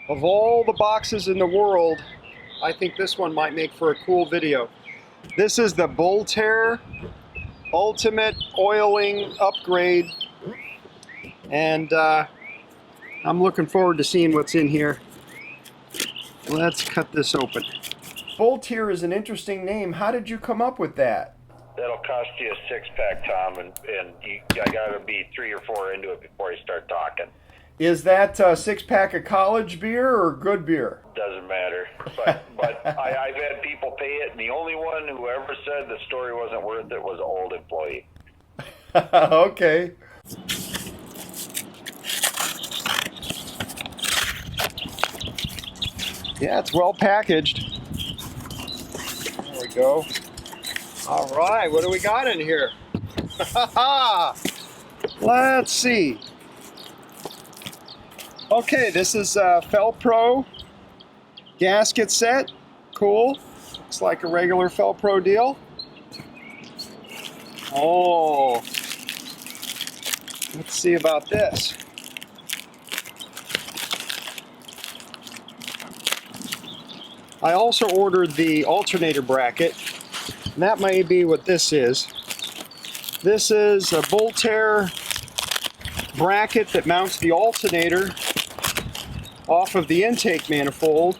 Of all the boxes in the world, I think this one might make for a cool video. This is the Bulltear Ultimate Oiling Upgrade, and I'm looking forward to seeing what's in here. Let's cut this open. Bulltear is an interesting name. How did you come up with that? That'll cost you a six-pack, Tom, and I gotta be 3 or 4 into it before you start talking. Is that a 6-pack of college beer or good beer? Doesn't matter. But I've had people pay it, and the only one who ever said the story wasn't worth it was an old employee. Okay. Yeah, it's well packaged. There we go. All right, what do we got in here? Let's see. Okay, this is a Fel-Pro gasket set. Cool. Looks like a regular Fel-Pro deal. Oh, let's see about this. I also ordered the alternator bracket, and that may be what this is. This is a Bulltear bracket that mounts the alternator off of the intake manifold,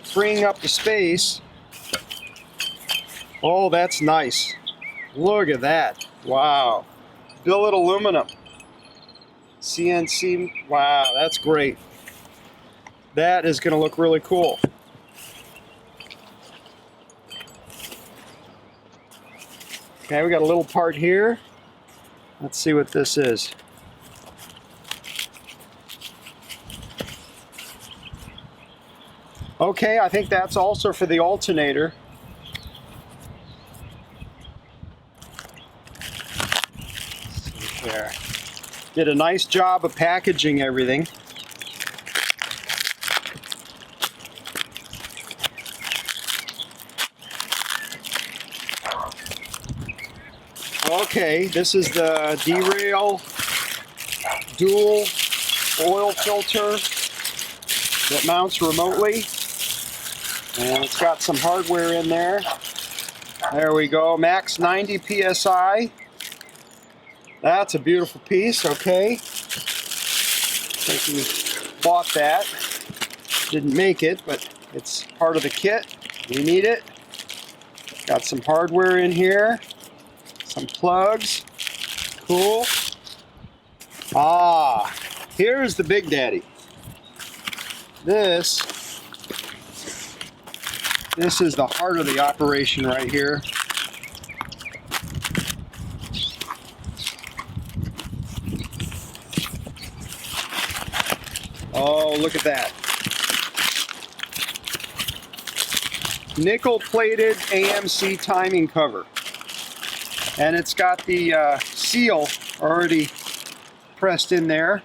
freeing up the space. Oh, that's nice. Look at that. Wow. Billet aluminum. CNC. Wow, that's great. That is going to look really cool. Okay, we got a little part here. Let's see what this is. Okay, I think that's also for the alternator. Let's see here. Did a nice job of packaging everything. Okay, this is the derail dual oil filter that mounts remotely, and it's got some hardware in there. There we go, max 90 psi. That's a beautiful piece. Okay, I think we bought that. Didn't make it, but it's part of the kit. We need it. Got some hardware in here. Some plugs. Cool. Ah, here's the big daddy. This is the heart of the operation right here. Oh, look at that. Nickel-plated AMC timing cover. And it's got the seal already pressed in there.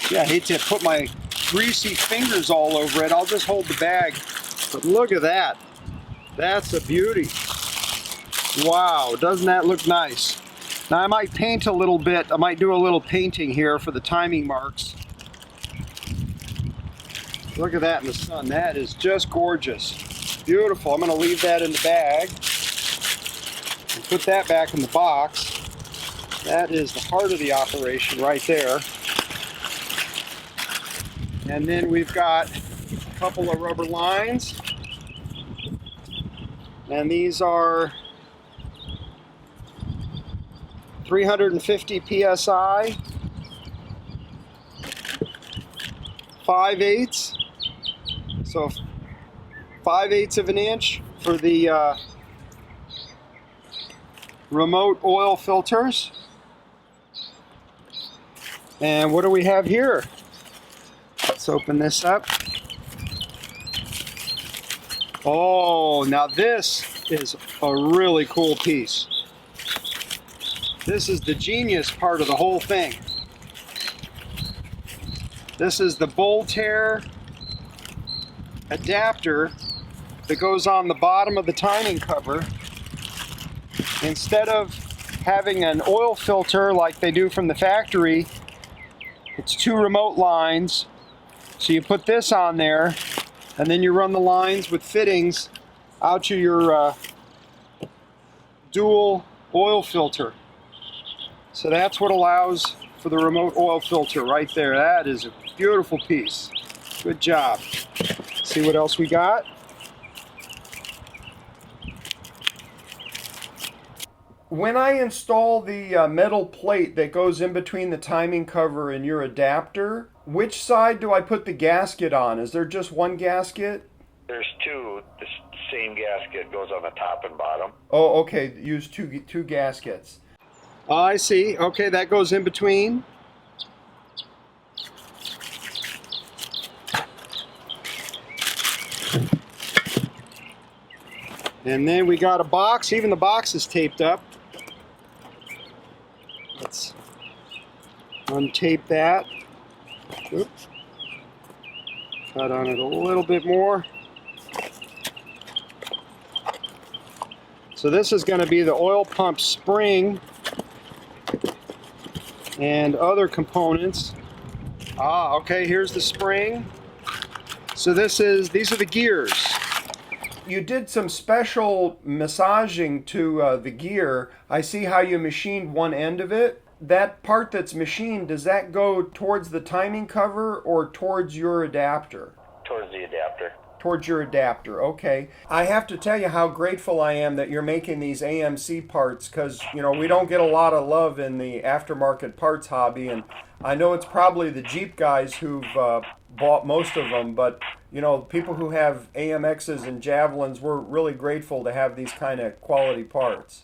Yeah, I hate to put my greasy fingers all over it. I'll just hold the bag. But look at that. That's a beauty. Wow, doesn't that look nice? Now I might paint a little bit. I might do a little painting here for the timing marks. Look at that in the sun. That is just gorgeous. Beautiful. I'm going to leave that in the bag. And put that back in the box. That is the heart of the operation right there. And then we've got a couple of rubber lines. And these are 350 psi, 5/8. So 5/8 of an inch for the remote oil filters. And what do we have here? Let's open this up. Oh, now this is a really cool piece. This is the genius part of the whole thing. This is the Bulltear adapter that goes on the bottom of the timing cover. Instead of having an oil filter like they do from the factory It's 2 remote lines. So you put this on there, and then you run the lines with fittings out to your dual oil filter. So that's what allows for the remote oil filter right there. That is a beautiful piece. Good job. See what else we got? When I install the metal plate that goes in between the timing cover and your adapter, which side do I put the gasket on? Is there just one gasket? There's 2. The same gasket goes on the top and bottom. Oh, okay. Use two gaskets. Oh, I see. Okay, that goes in between. And then we got a box. Even the box is taped up. Let's untape that. Oops. Cut on it a little bit more. So this is going to be the oil pump spring and other components. Ah, okay, here's the spring. So these are the gears. You did some special massaging to the gear. I see how you machined one end of it. That part that's machined, does that go towards the timing cover or towards your adapter? Towards the adapter. Towards your adapter, okay. I have to tell you how grateful I am that you're making these AMC parts, because, you know, we don't get a lot of love in the aftermarket parts hobby, and I know it's probably the Jeep guys who've bought most of them, but, you know, people who have AMXs and Javelins, we're really grateful to have these kind of quality parts.